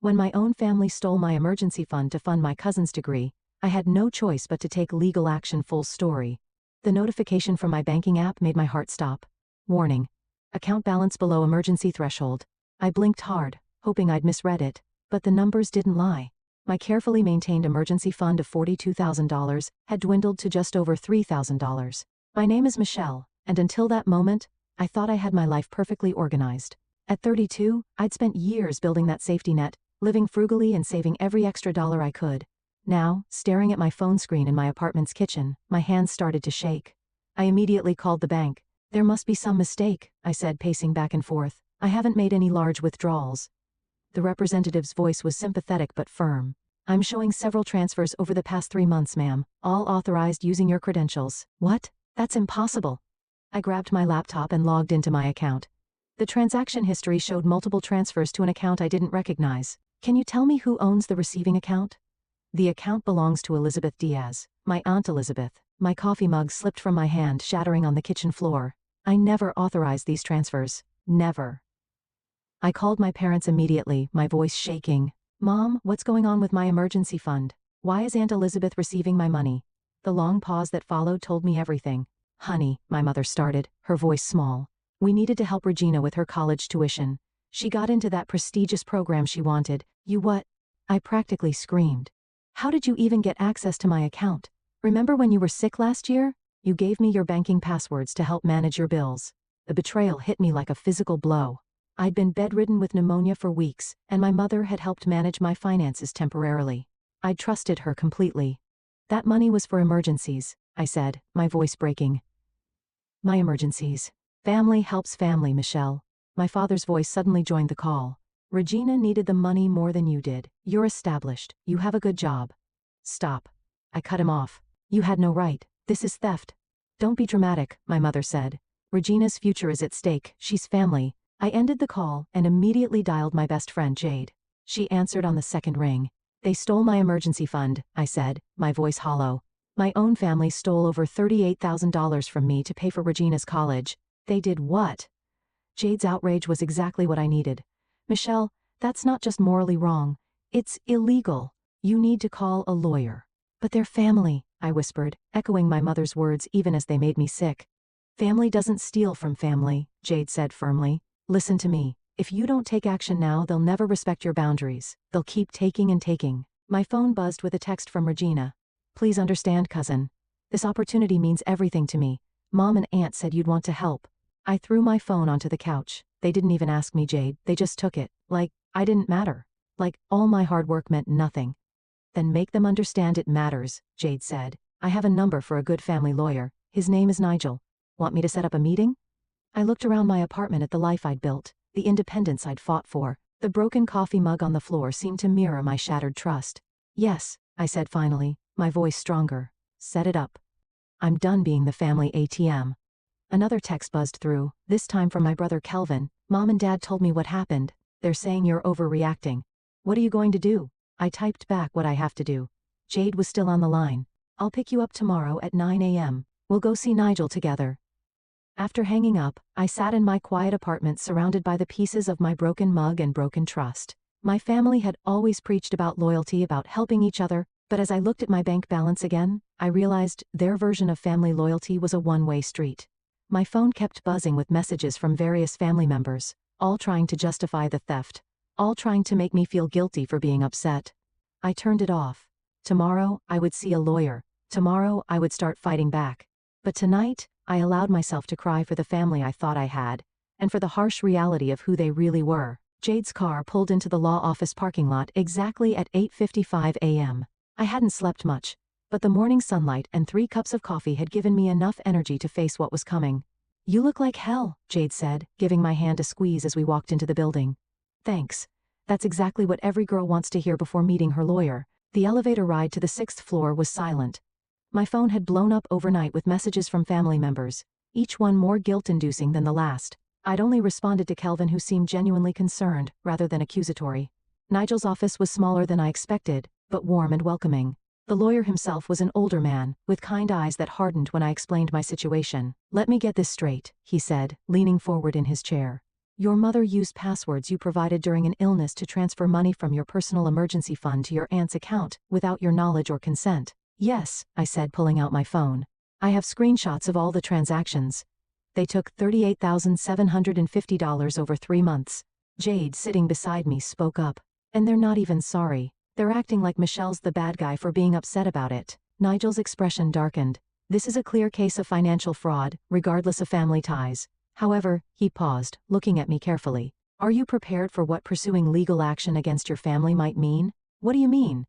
When my own family stole my emergency fund to fund my cousin's degree, I had no choice but to take legal action. Full story. The notification from my banking app made my heart stop. Warning. Account balance below emergency threshold. I blinked hard, hoping I'd misread it, but the numbers didn't lie. My carefully maintained emergency fund of $42,000 had dwindled to just over $3,000. My name is Michelle, and until that moment, I thought I had my life perfectly organized. At 32, I'd spent years building that safety net, living frugally and saving every extra dollar I could. Now, staring at my phone screen in my apartment's kitchen, my hands started to shake. I immediately called the bank. There must be some mistake, I said, pacing back and forth. I haven't made any large withdrawals. The representative's voice was sympathetic but firm. I'm showing several transfers over the past 3 months, ma'am, all authorized using your credentials. What? That's impossible. I grabbed my laptop and logged into my account. The transaction history showed multiple transfers to an account I didn't recognize. Can you tell me who owns the receiving account? The account belongs to Elizabeth Diaz, my Aunt Elizabeth. My coffee mug slipped from my hand, shattering on the kitchen floor. I never authorized these transfers. Never. I called my parents immediately, my voice shaking. Mom, what's going on with my emergency fund? Why is Aunt Elizabeth receiving my money? The long pause that followed told me everything. Honey, my mother started, her voice small. We needed to help Regina with her college tuition. She got into that prestigious program she wanted. You what? I practically screamed. How did you even get access to my account? Remember when you were sick last year? You gave me your banking passwords to help manage your bills. The betrayal hit me like a physical blow. I'd been bedridden with pneumonia for weeks, and my mother had helped manage my finances temporarily. I'd trusted her completely. That money was for emergencies, I said, my voice breaking. My emergencies. Family helps family, Michelle. My father's voice suddenly joined the call. Regina needed the money more than you did. You're established. You have a good job. Stop. I cut him off. You had no right. This is theft. Don't be dramatic, my mother said. Regina's future is at stake. She's family. I ended the call and immediately dialed my best friend Jade. She answered on the second ring. They stole my emergency fund, I said, my voice hollow. My own family stole over $38,000 from me to pay for Regina's college. They did what? Jade's outrage was exactly what I needed. Michelle, that's not just morally wrong. It's illegal. You need to call a lawyer. But they're family, I whispered, echoing my mother's words even as they made me sick. Family doesn't steal from family, Jade said firmly. Listen to me. If you don't take action now, they'll never respect your boundaries. They'll keep taking and taking. My phone buzzed with a text from Regina. Please understand, cousin. This opportunity means everything to me. Mom and Aunt said you'd want to help. I threw my phone onto the couch. They didn't even ask me, Jade. They just took it. Like, I didn't matter. Like, all my hard work meant nothing. Then make them understand it matters, Jade said. I have a number for a good family lawyer. His name is Nigel. Want me to set up a meeting? I looked around my apartment at the life I'd built, the independence I'd fought for. The broken coffee mug on the floor seemed to mirror my shattered trust. Yes, I said finally, my voice stronger. Set it up. I'm done being the family ATM. Another text buzzed through, this time from my brother Kelvin. Mom and Dad told me what happened. They're saying you're overreacting. What are you going to do? I typed back what I have to do. Jade was still on the line. I'll pick you up tomorrow at 9 a.m. We'll go see Nigel together. After hanging up, I sat in my quiet apartment surrounded by the pieces of my broken mug and broken trust. My family had always preached about loyalty, about helping each other, but as I looked at my bank balance again, I realized their version of family loyalty was a one-way street. My phone kept buzzing with messages from various family members, all trying to justify the theft, all trying to make me feel guilty for being upset. I turned it off. Tomorrow, I would see a lawyer. Tomorrow, I would start fighting back. But tonight, I allowed myself to cry for the family I thought I had, and for the harsh reality of who they really were. Jade's car pulled into the law office parking lot exactly at 8:55 a.m. I hadn't slept much, but the morning sunlight and 3 cups of coffee had given me enough energy to face what was coming. You look like hell, Jade said, giving my hand a squeeze as we walked into the building. Thanks. That's exactly what every girl wants to hear before meeting her lawyer. The elevator ride to the 6th floor was silent. My phone had blown up overnight with messages from family members, each one more guilt-inducing than the last. I'd only responded to Kelvin, who seemed genuinely concerned, rather than accusatory. Nigel's office was smaller than I expected, but warm and welcoming. The lawyer himself was an older man, with kind eyes that hardened when I explained my situation. Let me get this straight, he said, leaning forward in his chair. Your mother used passwords you provided during an illness to transfer money from your personal emergency fund to your aunt's account, without your knowledge or consent. Yes, I said, pulling out my phone. I have screenshots of all the transactions. They took $38,750 over 3 months. Jade, sitting beside me, spoke up. And they're not even sorry. They're acting like Michelle's the bad guy for being upset about it. Nigel's expression darkened. This is a clear case of financial fraud, regardless of family ties. However, he paused, looking at me carefully. Are you prepared for what pursuing legal action against your family might mean? What do you mean?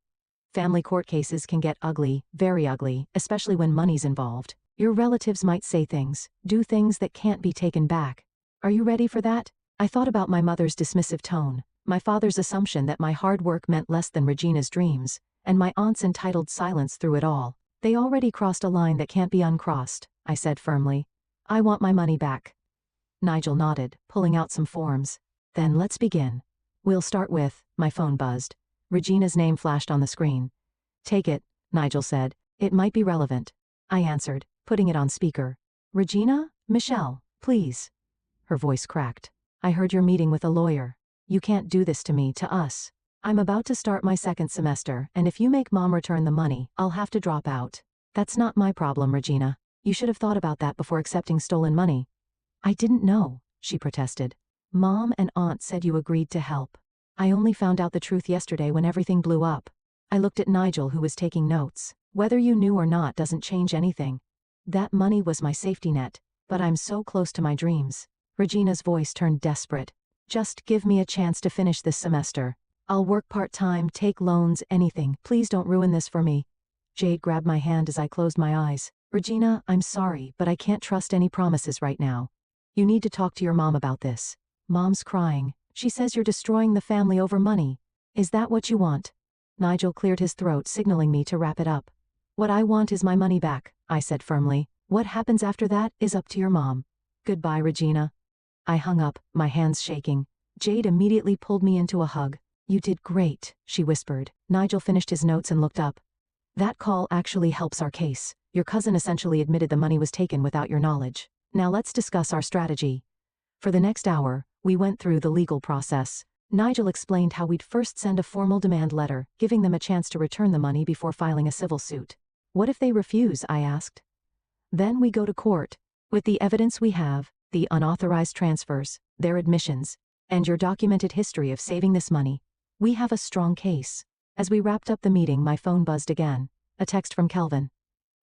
Family court cases can get ugly, very ugly, especially when money's involved. Your relatives might say things, do things that can't be taken back. Are you ready for that? I thought about my mother's dismissive tone, my father's assumption that my hard work meant less than Regina's dreams, and my aunt's entitled silence through it all. They already crossed a line that can't be uncrossed, I said firmly. I want my money back. Nigel nodded, pulling out some forms. Then let's begin. We'll start with, my phone buzzed. Regina's name flashed on the screen. Take it, Nigel said. It might be relevant. I answered, putting it on speaker. Regina? Michelle, please. Her voice cracked. I heard you're meeting with a lawyer. You can't do this to me, to us. I'm about to start my 2nd semester, and if you make Mom return the money, I'll have to drop out. That's not my problem, Regina. You should have thought about that before accepting stolen money. I didn't know, she protested. Mom and Aunt said you agreed to help. I only found out the truth yesterday when everything blew up. I looked at Nigel, who was taking notes. Whether you knew or not doesn't change anything. That money was my safety net, but I'm so close to my dreams. Regina's voice turned desperate. Just give me a chance to finish this semester. I'll work part-time, take loans, anything. Please don't ruin this for me. Jade grabbed my hand as I closed my eyes. Regina, I'm sorry, but I can't trust any promises right now. You need to talk to your mom about this. Mom's crying. She says you're destroying the family over money. Is that what you want? Nigel cleared his throat, signaling me to wrap it up. What I want is my money back, I said firmly. What happens after that is up to your mom. Goodbye, Regina. I hung up, my hands shaking. Jade immediately pulled me into a hug. You did great, she whispered. Nigel finished his notes and looked up. That call actually helps our case. Your cousin essentially admitted the money was taken without your knowledge. Now let's discuss our strategy. For the next hour, we went through the legal process. Nigel explained how we'd first send a formal demand letter, giving them a chance to return the money before filing a civil suit. What if they refuse? I asked. Then we go to court. With the evidence we have, the unauthorized transfers, their admissions, and your documented history of saving this money, we have a strong case. As we wrapped up the meeting, my phone buzzed again. A text from Kelvin.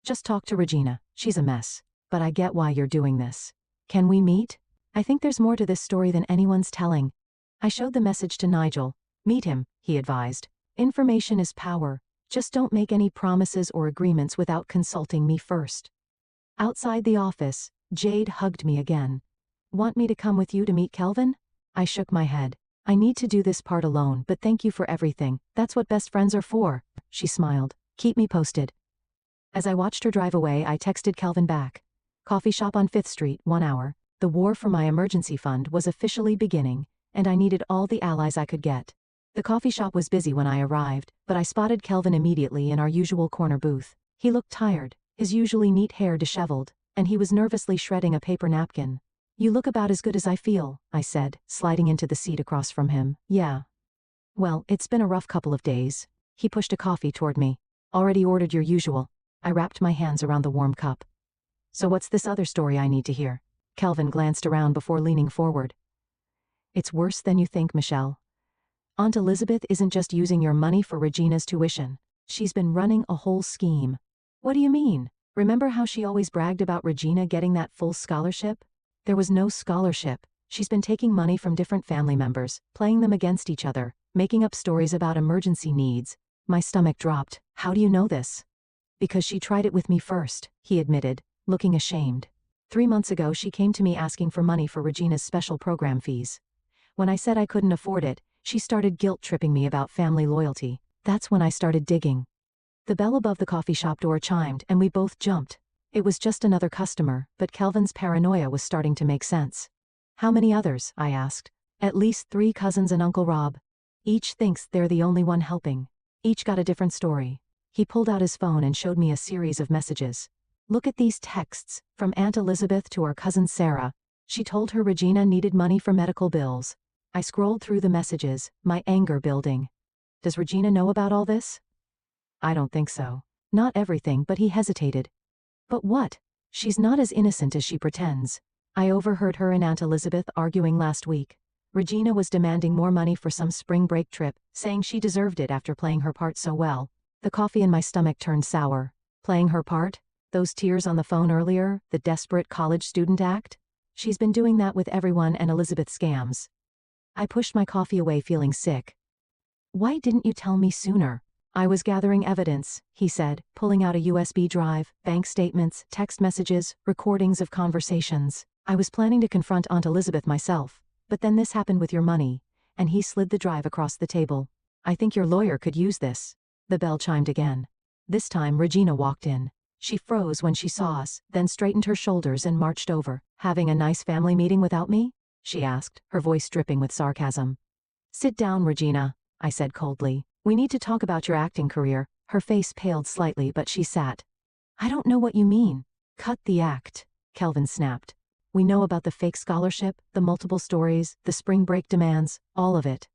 Just talk to Regina. She's a mess. But I get why you're doing this. Can we meet? I think there's more to this story than anyone's telling. I showed the message to Nigel. Meet him, he advised. Information is power. Just don't make any promises or agreements without consulting me first. Outside the office, Jade hugged me again. Want me to come with you to meet Kelvin? I shook my head. I need to do this part alone, but thank you for everything. That's what best friends are for. She smiled. Keep me posted. As I watched her drive away, I texted Kelvin back. Coffee shop on 5th Street, 1 hour. The war for my emergency fund was officially beginning, and I needed all the allies I could get. The coffee shop was busy when I arrived, but I spotted Kelvin immediately in our usual corner booth. He looked tired, his usually neat hair disheveled, and he was nervously shredding a paper napkin. You look about as good as I feel, I said, sliding into the seat across from him. Yeah. Well, it's been a rough couple of days. He pushed a coffee toward me. Already ordered your usual. I wrapped my hands around the warm cup. So what's this other story I need to hear? Kelvin glanced around before leaning forward. It's worse than you think, Michelle. Aunt Elizabeth isn't just using your money for Regina's tuition. She's been running a whole scheme. What do you mean? Remember how she always bragged about Regina getting that full scholarship? There was no scholarship. She's been taking money from different family members, playing them against each other, making up stories about emergency needs. My stomach dropped. How do you know this? Because she tried it with me first, he admitted, looking ashamed. 3 months ago she came to me asking for money for Regina's special program fees. When I said I couldn't afford it, she started guilt-tripping me about family loyalty. That's when I started digging. The bell above the coffee shop door chimed and we both jumped. It was just another customer, but Kelvin's paranoia was starting to make sense. How many others? I asked. At least 3 cousins and Uncle Rob. Each thinks they're the only one helping. Each got a different story. He pulled out his phone and showed me a series of messages. Look at these texts, from Aunt Elizabeth to our cousin Sarah. She told her Regina needed money for medical bills. I scrolled through the messages, my anger building. Does Regina know about all this? I don't think so. Not everything, but he hesitated. But what? She's not as innocent as she pretends. I overheard her and Aunt Elizabeth arguing last week. Regina was demanding more money for some spring break trip, saying she deserved it after playing her part so well. The coffee in my stomach turned sour. Playing her part? Those tears on the phone earlier, the desperate college student act? She's been doing that with everyone and Elizabeth scams. I pushed my coffee away feeling sick. Why didn't you tell me sooner? I was gathering evidence, he said, pulling out a USB drive, bank statements, text messages, recordings of conversations. I was planning to confront Aunt Elizabeth myself, but then this happened with your money, and he slid the drive across the table. I think your lawyer could use this. The bell chimed again. This time Regina walked in. She froze when she saw us, then straightened her shoulders and marched over. Having a nice family meeting without me? She asked, her voice dripping with sarcasm. Sit down, Regina, I said coldly. We need to talk about your acting career. Her face paled slightly, but she sat. I don't know what you mean. Cut the act, Kelvin snapped. We know about the fake scholarship, the multiple stories, the spring break demands, all of it.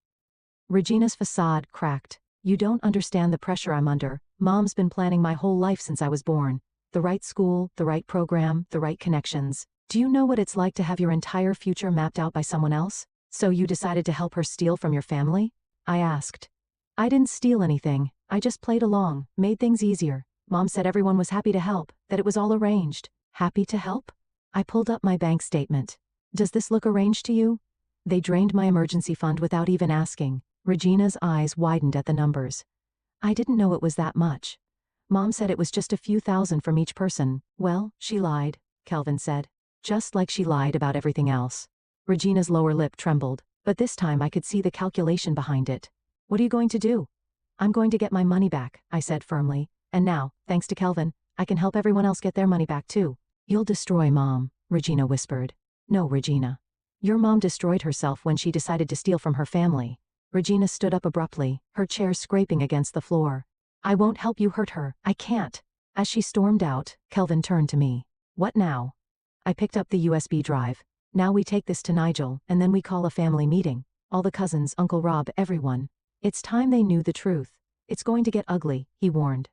Regina's facade cracked. You don't understand the pressure I'm under. Mom's been planning my whole life since I was born. The right school, the right program, the right connections. Do you know what it's like to have your entire future mapped out by someone else? So you decided to help her steal from your family? I asked. I didn't steal anything. I just played along, made things easier. Mom said everyone was happy to help, that it was all arranged. Happy to help? I pulled up my bank statement. Does this look arranged to you? They drained my emergency fund without even asking. Regina's eyes widened at the numbers. I didn't know it was that much. Mom said it was just a few thousand from each person. Well, she lied, Kelvin said. Just like she lied about everything else. Regina's lower lip trembled, but this time I could see the calculation behind it. What are you going to do? I'm going to get my money back, I said firmly. And now, thanks to Kelvin, I can help everyone else get their money back too. You'll destroy Mom, Regina whispered. No, Regina. Your mom destroyed herself when she decided to steal from her family. Regina stood up abruptly, her chair scraping against the floor. I won't help you hurt her, I can't. As she stormed out, Kelvin turned to me. What now? I picked up the USB drive. Now we take this to Nigel, and then we call a family meeting. All the cousins, Uncle Rob, everyone. It's time they knew the truth. It's going to get ugly, he warned.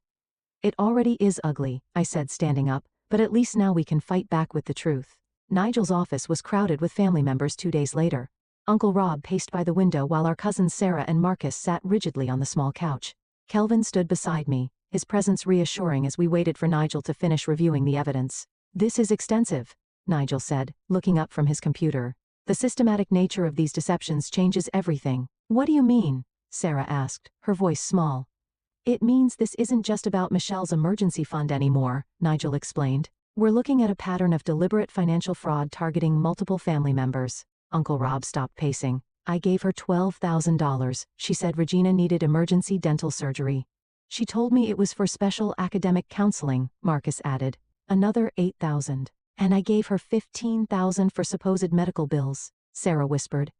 It already is ugly, I said standing up, but at least now we can fight back with the truth. Nigel's office was crowded with family members 2 days later. Uncle Rob paced by the window while our cousins Sarah and Marcus sat rigidly on the small couch. Kelvin stood beside me, his presence reassuring as we waited for Nigel to finish reviewing the evidence. This is extensive, Nigel said, looking up from his computer. The systematic nature of these deceptions changes everything. What do you mean? Sarah asked, her voice small. It means this isn't just about Michelle's emergency fund anymore, Nigel explained. We're looking at a pattern of deliberate financial fraud targeting multiple family members. Uncle Rob stopped pacing. I gave her $12,000. She said Regina needed emergency dental surgery. She told me it was for special academic counseling, Marcus added. Another $8,000. And I gave her $15,000 for supposed medical bills, Sarah whispered.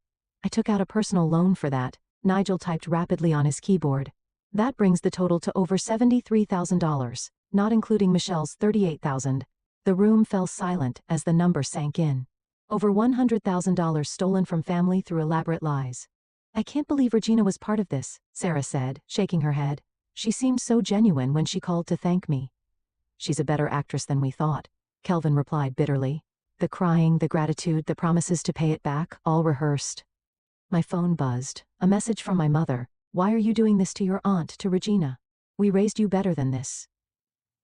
I took out a personal loan for that. Nigel typed rapidly on his keyboard. That brings the total to over $73,000, not including Michelle's $38,000. The room fell silent as the number sank in. Over $100,000 stolen from family through elaborate lies. I can't believe Regina was part of this, Sarah said, shaking her head. She seemed so genuine when she called to thank me. She's a better actress than we thought, Kelvin replied bitterly. The crying, the gratitude, the promises to pay it back, all rehearsed. My phone buzzed. A message from my mother. Why are you doing this to your aunt, to Regina? We raised you better than this.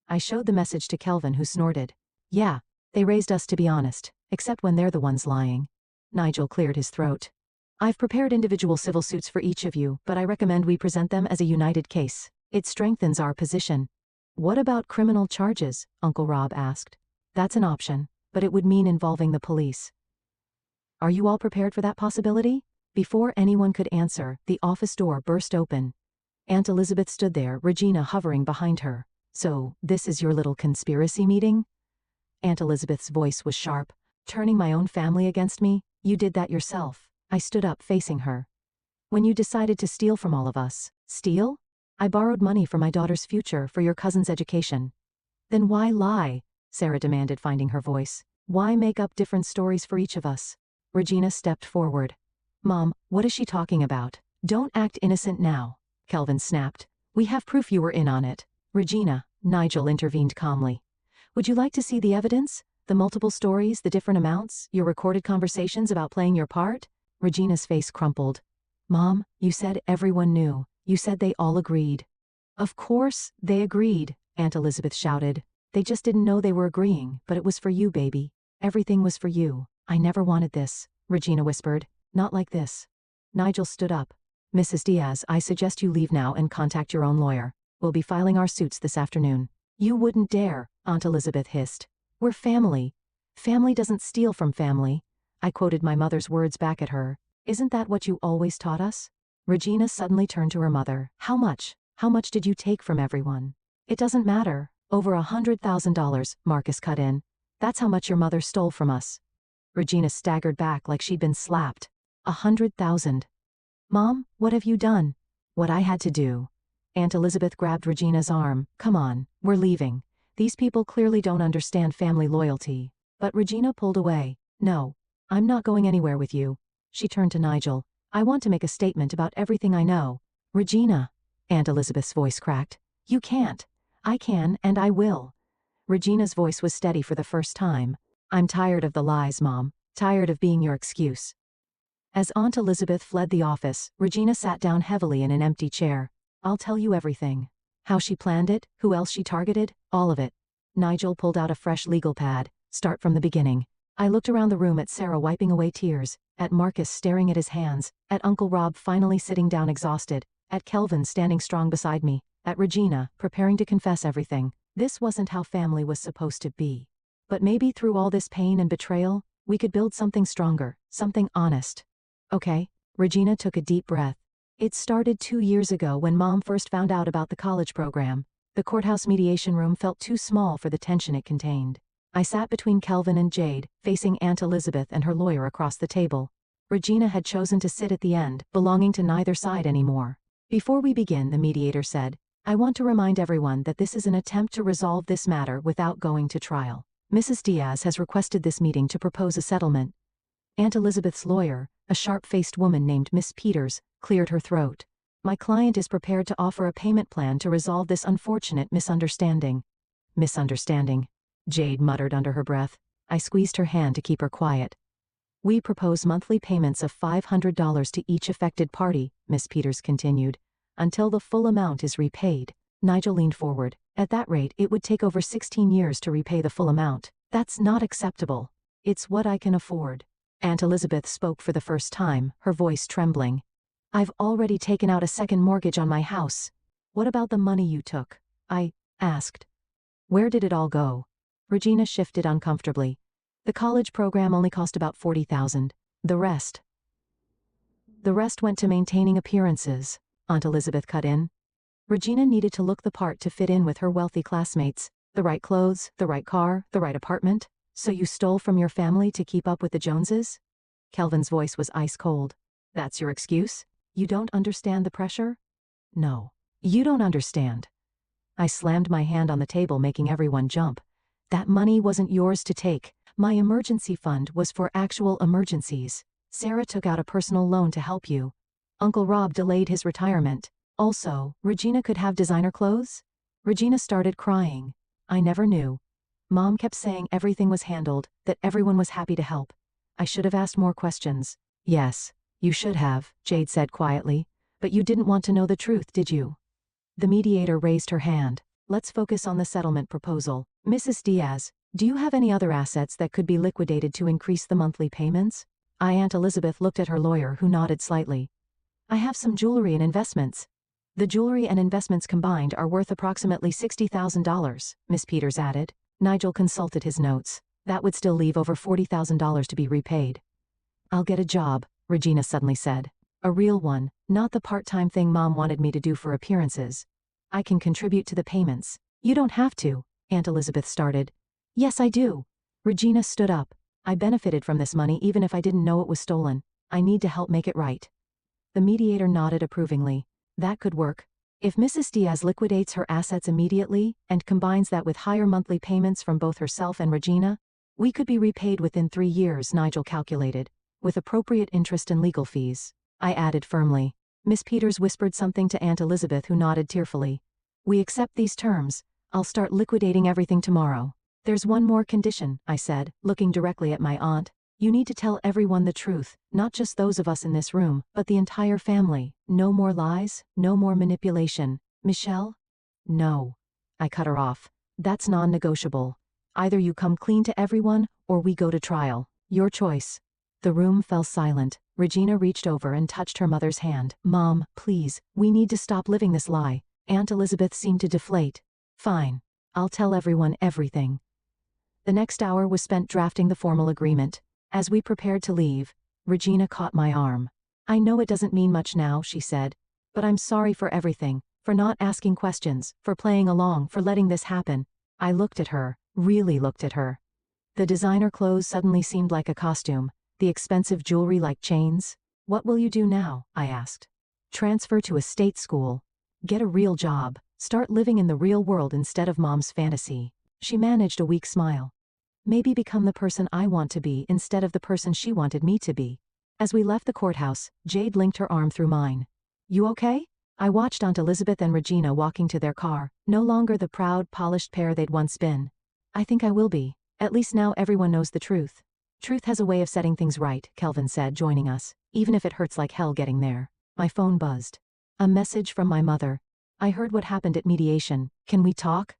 I showed the message to Kelvin, who snorted. Yeah, they raised us, to be honest, except when they're the ones lying. Nigel cleared his throat. I've prepared individual civil suits for each of you, but I recommend we present them as a united case. It strengthens our position. What about criminal charges? Uncle Rob asked. That's an option, but it would mean involving the police. Are you all prepared for that possibility? Before anyone could answer, the office door burst open. Aunt Elizabeth stood there, Regina hovering behind her. So, this is your little conspiracy meeting? Aunt Elizabeth's voice was sharp. Turning my own family against me? You did that yourself. I stood up facing her. When you decided to steal from all of us. Steal? I borrowed money for my daughter's future, for your cousin's education. Then why lie? Sarah demanded, finding her voice. Why make up different stories for each of us? Regina stepped forward. Mom, what is she talking about? Don't act innocent now, Kelvin snapped. We have proof you were in on it. Regina, Nigel intervened calmly. Would you like to see the evidence? The multiple stories, the different amounts, your recorded conversations about playing your part? Regina's face crumpled. Mom, you said everyone knew. You said they all agreed. Of course, they agreed, Aunt Elizabeth shouted. They just didn't know they were agreeing, but it was for you, baby. Everything was for you. I never wanted this, Regina whispered. Not like this. Nigel stood up. Mrs. Diaz, I suggest you leave now and contact your own lawyer. We'll be filing our suits this afternoon. You wouldn't dare, Aunt Elizabeth hissed. We're family. Family doesn't steal from family. I quoted my mother's words back at her. Isn't that what you always taught us? Regina suddenly turned to her mother. How much? How much did you take from everyone? It doesn't matter. Over $100,000, Marcus cut in. That's how much your mother stole from us. Regina staggered back like she'd been slapped. 100,000. Mom, what have you done? What I had to do. Aunt Elizabeth grabbed Regina's arm. Come on, we're leaving. These people clearly don't understand family loyalty. But Regina pulled away. No, I'm not going anywhere with you. She turned to Nigel. I want to make a statement about everything I know. Regina, Aunt Elizabeth's voice cracked. You can't. I can and I will. Regina's voice was steady for the first time. I'm tired of the lies, Mom. Tired of being your excuse. As Aunt Elizabeth fled the office, Regina sat down heavily in an empty chair. I'll tell you everything. How she planned it, who else she targeted, all of it. Nigel pulled out a fresh legal pad. Start from the beginning. I looked around the room at Sarah wiping away tears, at Marcus staring at his hands, at Uncle Rob finally sitting down exhausted, at Kelvin standing strong beside me, at Regina, preparing to confess everything. This wasn't how family was supposed to be. But maybe through all this pain and betrayal, we could build something stronger, something honest. Okay, Regina took a deep breath. It started 2 years ago when Mom first found out about the college program. The courthouse mediation room felt too small for the tension it contained. I sat between Kelvin and Jade, facing Aunt Elizabeth and her lawyer across the table. Regina had chosen to sit at the end, belonging to neither side anymore. Before we begin, the mediator said, I want to remind everyone that this is an attempt to resolve this matter without going to trial. Mrs. Diaz has requested this meeting to propose a settlement. Aunt Elizabeth's lawyer, a sharp-faced woman named Miss Peters, cleared her throat. My client is prepared to offer a payment plan to resolve this unfortunate misunderstanding. Misunderstanding, Jade muttered under her breath. I squeezed her hand to keep her quiet. We propose monthly payments of $500 to each affected party, Miss Peters continued, until the full amount is repaid. Nigel leaned forward. At that rate, it would take over 16 years to repay the full amount. That's not acceptable. It's what I can afford. Aunt Elizabeth spoke for the first time, her voice trembling. I've already taken out a second mortgage on my house. What about the money you took? I asked. Where did it all go? Regina shifted uncomfortably. The college program only cost about $40,000. The rest went to maintaining appearances, Aunt Elizabeth cut in. Regina needed to look the part to fit in with her wealthy classmates. The right clothes, the right car, the right apartment. So you stole from your family to keep up with the Joneses? Kelvin's voice was ice cold. That's your excuse? You don't understand the pressure? No. You don't understand. I slammed my hand on the table, making everyone jump. That money wasn't yours to take. My emergency fund was for actual emergencies. Sarah took out a personal loan to help you. Uncle Rob delayed his retirement. Also, Regina could have designer clothes? Regina started crying. I never knew. Mom kept saying everything was handled, that everyone was happy to help. I should have asked more questions. Yes, you should have, Jade said quietly. But you didn't want to know the truth, did you? The mediator raised her hand. Let's focus on the settlement proposal. Mrs. Diaz, do you have any other assets that could be liquidated to increase the monthly payments? Aunt Elizabeth looked at her lawyer, who nodded slightly. I have some jewelry and investments. The jewelry and investments combined are worth approximately $60,000, Miss Peters added. Nigel consulted his notes. That would still leave over $40,000 to be repaid. I'll get a job, Regina suddenly said. A real one, not the part-time thing Mom wanted me to do for appearances. I can contribute to the payments. You don't have to, Aunt Elizabeth started. Yes, I do. Regina stood up. I benefited from this money even if I didn't know it was stolen. I need to help make it right. The mediator nodded approvingly. That could work. If Mrs. Diaz liquidates her assets immediately and combines that with higher monthly payments from both herself and Regina, We could be repaid within 3 years, Nigel calculated, with appropriate interest and legal fees. I added firmly. Miss Peters whispered something to Aunt Elizabeth, who nodded tearfully. We accept these terms. I'll start liquidating everything tomorrow. There's one more condition, I said, looking directly at my aunt. You need to tell everyone the truth, not just those of us in this room, but the entire family. No more lies, no more manipulation. Michelle? No. I cut her off. That's non-negotiable. Either you come clean to everyone, or we go to trial. Your choice. The room fell silent. Regina reached over and touched her mother's hand. Mom, please, we need to stop living this lie. Aunt Elizabeth seemed to deflate. Fine. I'll tell everyone everything. The next hour was spent drafting the formal agreement. As we prepared to leave, Regina caught my arm. I know it doesn't mean much now, she said, but I'm sorry for everything, for not asking questions, for playing along, for letting this happen. I looked at her, really looked at her. The designer clothes suddenly seemed like a costume, the expensive jewelry like chains. What will you do now? I asked. Transfer to a state school. Get a real job. Start living in the real world instead of Mom's fantasy. She managed a weak smile. Maybe become the person I want to be instead of the person she wanted me to be. As we left the courthouse, Jade linked her arm through mine. You okay? I watched Aunt Elizabeth and Regina walking to their car, no longer the proud, polished pair they'd once been. I think I will be. At least now everyone knows the truth. Truth has a way of setting things right, Kelvin said, joining us, even if it hurts like hell getting there. My phone buzzed. A message from my mother. I heard what happened at mediation. Can we talk?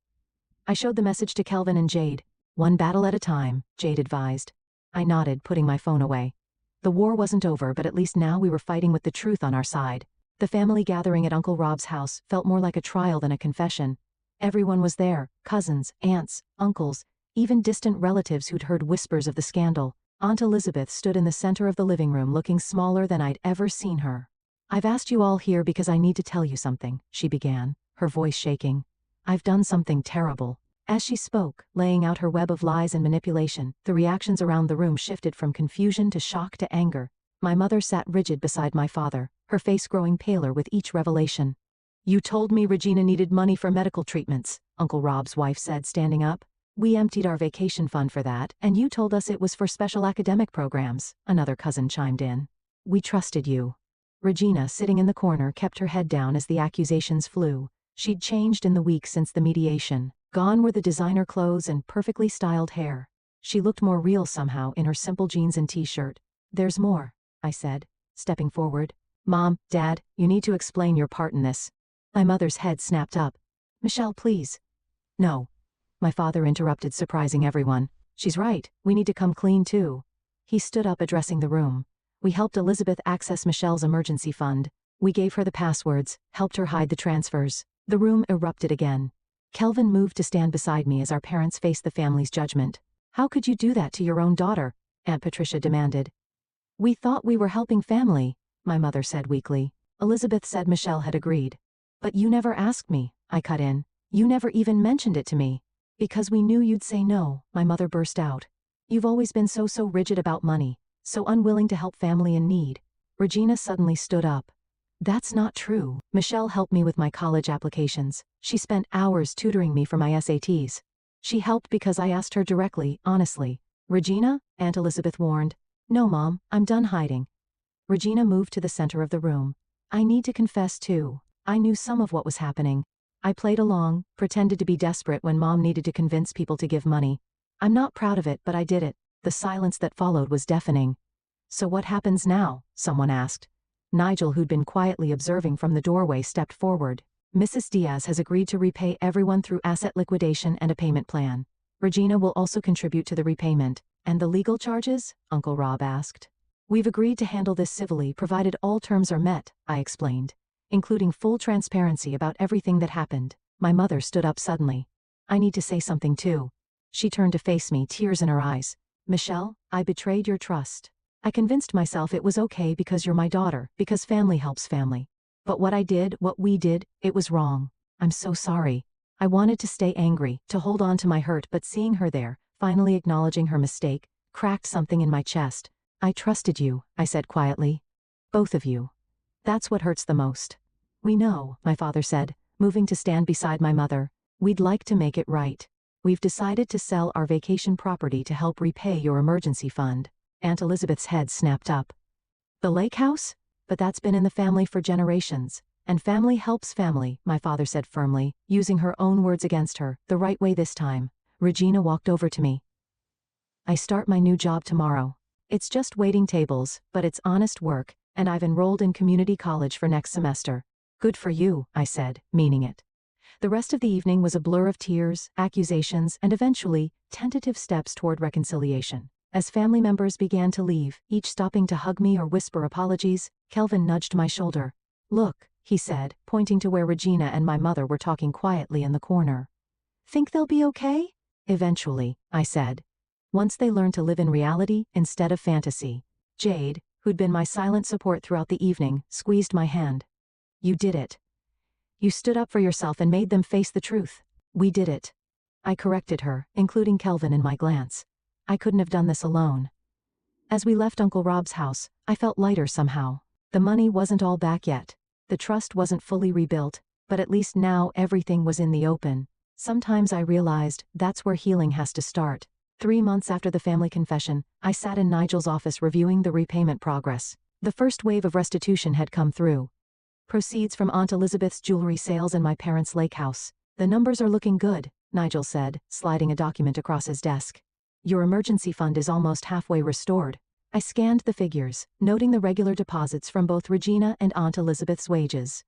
I showed the message to Kelvin and Jade. One battle at a time, Jade advised. I nodded, putting my phone away. The war wasn't over, but at least now we were fighting with the truth on our side. The family gathering at Uncle Rob's house felt more like a trial than a confession. Everyone was there, cousins, aunts, uncles, even distant relatives who'd heard whispers of the scandal. Aunt Elizabeth stood in the center of the living room, looking smaller than I'd ever seen her. I've asked you all here because I need to tell you something, she began, her voice shaking. I've done something terrible. As she spoke, laying out her web of lies and manipulation, the reactions around the room shifted from confusion to shock to anger. My mother sat rigid beside my father, her face growing paler with each revelation. You told me Regina needed money for medical treatments, Uncle Rob's wife said, standing up. We emptied our vacation fund for that, and you told us it was for special academic programs, another cousin chimed in. We trusted you. Regina, sitting in the corner, kept her head down as the accusations flew. She'd changed in the weeks since the mediation. Gone were the designer clothes and perfectly styled hair. She looked more real somehow in her simple jeans and t-shirt. There's more, I said, stepping forward. Mom, Dad, you need to explain your part in this. My mother's head snapped up. Michelle, please. No. My father interrupted, surprising everyone. She's right, we need to come clean too. He stood up, addressing the room. We helped Elizabeth access Michelle's emergency fund. We gave her the passwords, helped her hide the transfers. The room erupted again. Kelvin moved to stand beside me as our parents faced the family's judgment. How could you do that to your own daughter? Aunt Patricia demanded. We thought we were helping family, my mother said weakly. Elizabeth said Michelle had agreed. But you never asked me, I cut in. You never even mentioned it to me. Because we knew you'd say no, my mother burst out. You've always been so rigid about money, so unwilling to help family in need. Regina suddenly stood up. That's not true. Michelle helped me with my college applications. She spent hours tutoring me for my SATs. She helped because I asked her directly, honestly. Regina? Aunt Elizabeth warned. No, Mom, I'm done hiding. Regina moved to the center of the room. I need to confess too. I knew some of what was happening. I played along, pretended to be desperate when Mom needed to convince people to give money. I'm not proud of it, but I did it. The silence that followed was deafening. So what happens now? Someone asked. Nigel, who'd been quietly observing from the doorway, stepped forward. Mrs. Diaz has agreed to repay everyone through asset liquidation and a payment plan. Regina will also contribute to the repayment. And the legal charges? Uncle Rob asked. We've agreed to handle this civilly provided all terms are met, I explained, including full transparency about everything that happened. My mother stood up suddenly. I need to say something too. She turned to face me, tears in her eyes. Michelle, I betrayed your trust. I convinced myself it was okay because you're my daughter, because family helps family. But what I did, what we did, it was wrong. I'm so sorry. I wanted to stay angry, to hold on to my hurt, but seeing her there, finally acknowledging her mistake, cracked something in my chest. I trusted you, I said quietly. Both of you. That's what hurts the most. We know, my father said, moving to stand beside my mother. We'd like to make it right. We've decided to sell our vacation property to help repay your emergency fund. Aunt Elizabeth's head snapped up. The lake house? But that's been in the family for generations. And family helps family, my father said firmly, using her own words against her, the right way this time. Regina walked over to me. I start my new job tomorrow. It's just waiting tables, but it's honest work, and I've enrolled in community college for next semester. Good for you, I said, meaning it. The rest of the evening was a blur of tears, accusations, and eventually, tentative steps toward reconciliation. As family members began to leave, each stopping to hug me or whisper apologies, Kelvin nudged my shoulder. Look, he said, pointing to where Regina and my mother were talking quietly in the corner. Think they'll be okay? Eventually, I said. Once they learn to live in reality instead of fantasy. Jade, who'd been my silent support throughout the evening, squeezed my hand. You did it. You stood up for yourself and made them face the truth. We did it. I corrected her, including Kelvin in my glance. I couldn't have done this alone. As we left Uncle Rob's house, I felt lighter somehow. The money wasn't all back yet. The trust wasn't fully rebuilt, but at least now everything was in the open. Sometimes I realized that's where healing has to start. 3 months after the family confession, I sat in Nigel's office reviewing the repayment progress. The first wave of restitution had come through. Proceeds from Aunt Elizabeth's jewelry sales and my parents' lake house. The numbers are looking good, Nigel said, sliding a document across his desk. Your emergency fund is almost halfway restored. I scanned the figures, noting the regular deposits from both Regina and Aunt Elizabeth's wages.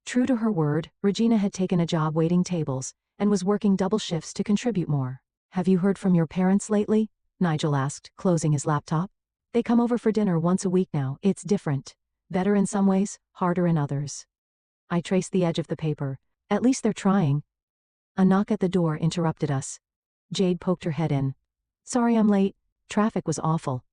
True to her word, Regina had taken a job waiting tables, and was working double shifts to contribute more. Have you heard from your parents lately? Nigel asked, closing his laptop. They come over for dinner once a week now. It's different. Better in some ways, harder in others. I traced the edge of the paper. At least they're trying. A knock at the door interrupted us. Jade poked her head in. Sorry I'm late. Traffic was awful.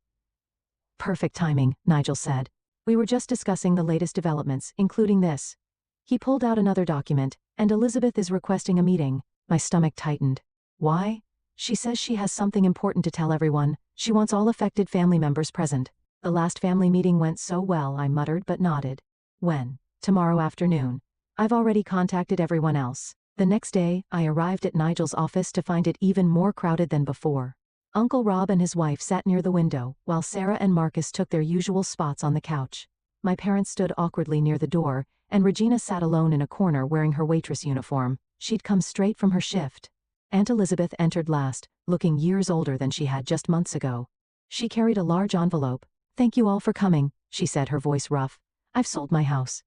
Perfect timing, Nigel said. We were just discussing the latest developments, including this. He pulled out another document, and Elizabeth is requesting a meeting. My stomach tightened. Why? She says she has something important to tell everyone. She wants all affected family members present. The last family meeting went so well, I muttered but nodded. When? Tomorrow afternoon. I've already contacted everyone else. The next day, I arrived at Nigel's office to find it even more crowded than before. Uncle Rob and his wife sat near the window, while Sarah and Marcus took their usual spots on the couch. My parents stood awkwardly near the door, and Regina sat alone in a corner wearing her waitress uniform. She'd come straight from her shift. Aunt Elizabeth entered last, looking years older than she had just months ago. She carried a large envelope. Thank you all for coming, she said, her voice rough. I've sold my house.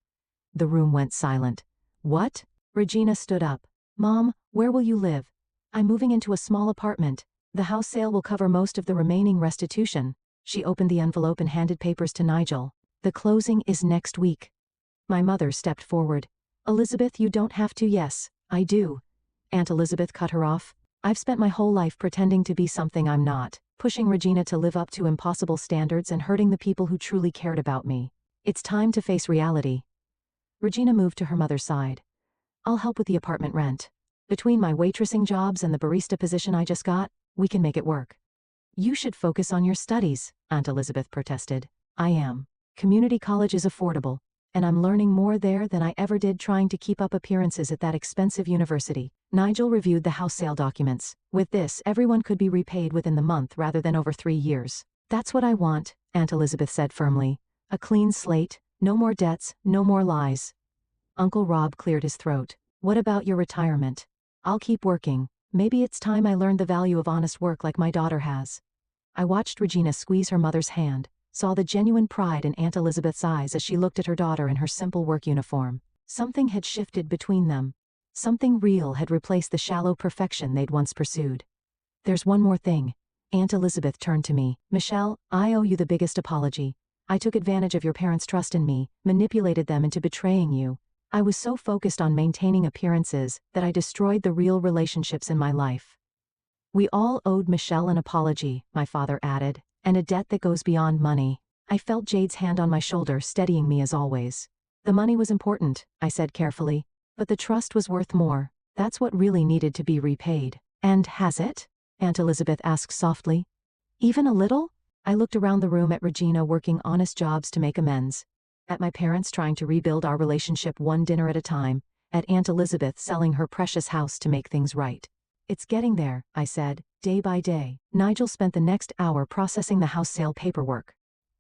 The room went silent. What? Regina stood up. Mom, where will you live? I'm moving into a small apartment. The house sale will cover most of the remaining restitution. She opened the envelope and handed papers to Nigel. The closing is next week. My mother stepped forward. Elizabeth, you don't have to. Yes, I do. Aunt Elizabeth cut her off. I've spent my whole life pretending to be something I'm not, pushing Regina to live up to impossible standards and hurting the people who truly cared about me. It's time to face reality. Regina moved to her mother's side. I'll help with the apartment rent. Between my waitressing jobs and the barista position I just got, we can make it work. You should focus on your studies, Aunt Elizabeth protested. I am. Community college is affordable, and I'm learning more there than I ever did trying to keep up appearances at that expensive university. Nigel reviewed the house sale documents. With this, everyone could be repaid within the month rather than over 3 years. That's what I want, Aunt Elizabeth said firmly. A clean slate, no more debts, no more lies. Uncle Rob cleared his throat. What about your retirement? I'll keep working. Maybe it's time I learned the value of honest work like my daughter has. I watched Regina squeeze her mother's hand, saw the genuine pride in Aunt Elizabeth's eyes as she looked at her daughter in her simple work uniform. Something had shifted between them. Something real had replaced the shallow perfection they'd once pursued. There's one more thing. Aunt Elizabeth turned to me. Michelle, I owe you the biggest apology. I took advantage of your parents' trust in me, manipulated them into betraying you. I was so focused on maintaining appearances that I destroyed the real relationships in my life. We all owed Michelle an apology, my father added, and a debt that goes beyond money. I felt Jade's hand on my shoulder, steadying me as always. The money was important, I said carefully, but the trust was worth more. That's what really needed to be repaid. And has it? Aunt Elizabeth asked softly. Even a little? I looked around the room at Regina working honest jobs to make amends. At my parents trying to rebuild our relationship one dinner at a time, at Aunt Elizabeth selling her precious house to make things right. It's getting there, I said, day by day. Nigel spent the next hour processing the house sale paperwork.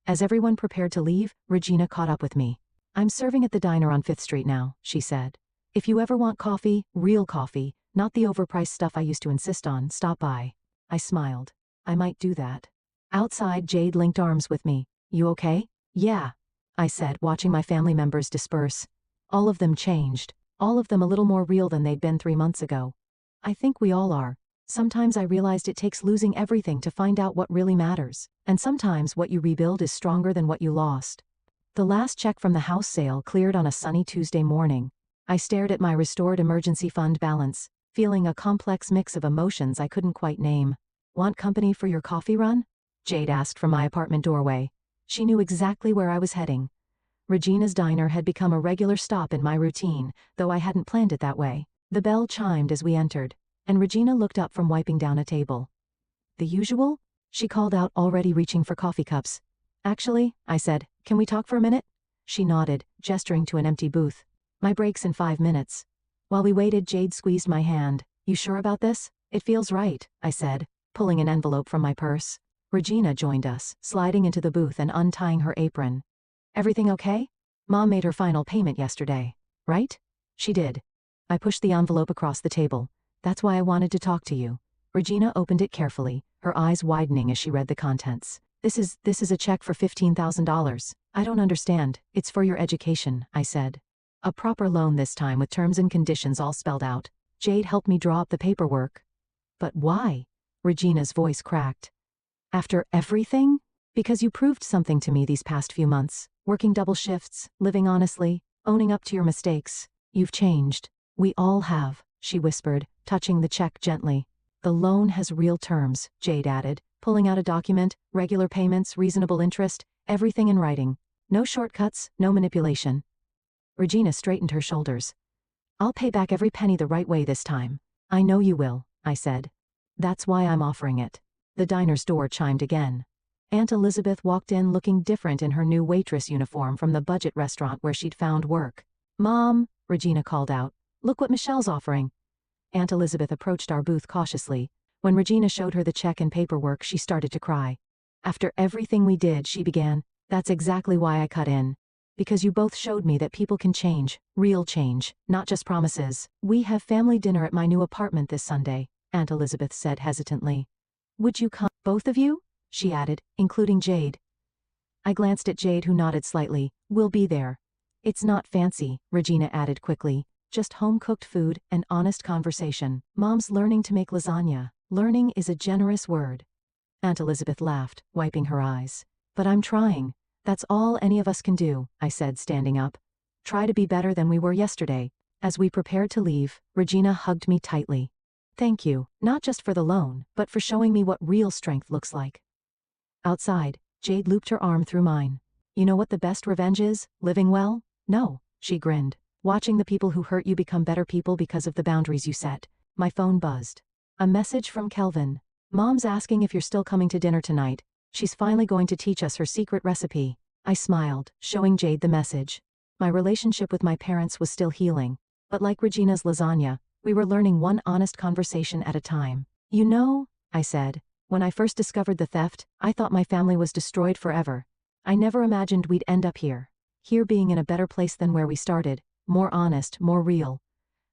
As everyone prepared to leave, Regina caught up with me. I'm serving at the diner on 5th Street now, she said. If you ever want coffee, real coffee, not the overpriced stuff I used to insist on, stop by. I smiled. I might do that. Outside, Jade linked arms with me. You okay? Yeah, I said, watching my family members disperse. All of them changed. All of them a little more real than they'd been 3 months ago. I think we all are. Sometimes I realized it takes losing everything to find out what really matters, and sometimes what you rebuild is stronger than what you lost. The last check from the house sale cleared on a sunny Tuesday morning. I stared at my restored emergency fund balance, feeling a complex mix of emotions I couldn't quite name. Want company for your coffee run? Jade asked from my apartment doorway. She knew exactly where I was heading. Regina's diner had become a regular stop in my routine, though I hadn't planned it that way. The bell chimed as we entered, and Regina looked up from wiping down a table. The usual? She called out, already reaching for coffee cups. Actually, I said, can we talk for a minute? She nodded, gesturing to an empty booth. My break's in 5 minutes. While we waited, Jade squeezed my hand. You sure about this? It feels right, I said, pulling an envelope from my purse. Regina joined us, sliding into the booth and untying her apron. Everything okay? Mom made her final payment yesterday, right? She did. I pushed the envelope across the table. That's why I wanted to talk to you. Regina opened it carefully, her eyes widening as she read the contents. This is a check for $15,000. I don't understand. It's for your education, I said. A proper loan this time with terms and conditions all spelled out. Jade helped me draw up the paperwork. But why? Regina's voice cracked. After everything? Because you proved something to me these past few months. Working double shifts, living honestly, owning up to your mistakes. You've changed. We all have, she whispered, touching the check gently. The loan has real terms, Jade added, pulling out a document, regular payments, reasonable interest, everything in writing. No shortcuts, no manipulation. Regina straightened her shoulders. I'll pay back every penny the right way this time. I know you will, I said. That's why I'm offering it. The diner's door chimed again. Aunt Elizabeth walked in looking different in her new waitress uniform from the budget restaurant where she'd found work. Mom, Regina called out, look what Michelle's offering. Aunt Elizabeth approached our booth cautiously. When Regina showed her the check and paperwork, she started to cry. After everything we did, she began, that's exactly why I cut in. Because you both showed me that people can change, real change, not just promises. We have family dinner at my new apartment this Sunday, Aunt Elizabeth said hesitantly. Would you come, both of you? She added, including Jade. I glanced at Jade, who nodded slightly. We'll be there. It's not fancy, Regina added quickly. Just home-cooked food and honest conversation. Mom's learning to make lasagna. Learning is a generous word. Aunt Elizabeth laughed, wiping her eyes. But I'm trying. That's all any of us can do, I said, standing up. Try to be better than we were yesterday. As we prepared to leave, Regina hugged me tightly. Thank you, not just for the loan, but for showing me what real strength looks like. Outside, Jade looped her arm through mine. You know what the best revenge is? Living well? No, she grinned. Watching the people who hurt you become better people because of the boundaries you set. My phone buzzed. A message from Kelvin. Mom's asking if you're still coming to dinner tonight. She's finally going to teach us her secret recipe. I smiled, showing Jade the message. My relationship with my parents was still healing. But like Regina's lasagna, we were learning one honest conversation at a time. You know, I said, when I first discovered the theft, I thought my family was destroyed forever. I never imagined we'd end up here. Here being in a better place than where we started. More honest, more real.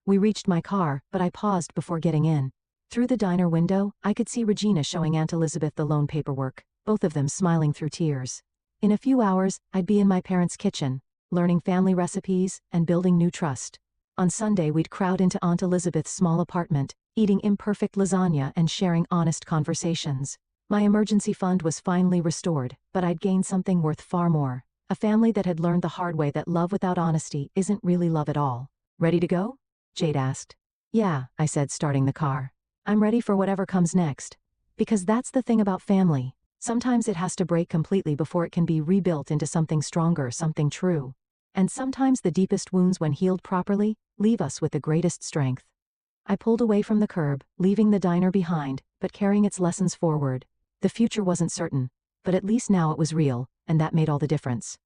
We reached my car, but I paused before getting in. Through the diner window, I could see Regina showing Aunt Elizabeth the loan paperwork, both of them smiling through tears. In a few hours, I'd be in my parents' kitchen, learning family recipes and building new trust. On Sunday, we'd crowd into Aunt Elizabeth's small apartment, eating imperfect lasagna and sharing honest conversations. My emergency fund was finally restored, but I'd gained something worth far more. A family that had learned the hard way that love without honesty isn't really love at all. Ready to go? Jade asked. Yeah, I said, starting the car. I'm ready for whatever comes next. Because that's the thing about family. Sometimes it has to break completely before it can be rebuilt into something stronger, something true. And sometimes the deepest wounds, when healed properly, leave us with the greatest strength. I pulled away from the curb, leaving the diner behind, but carrying its lessons forward. The future wasn't certain, but at least now it was real, and that made all the difference.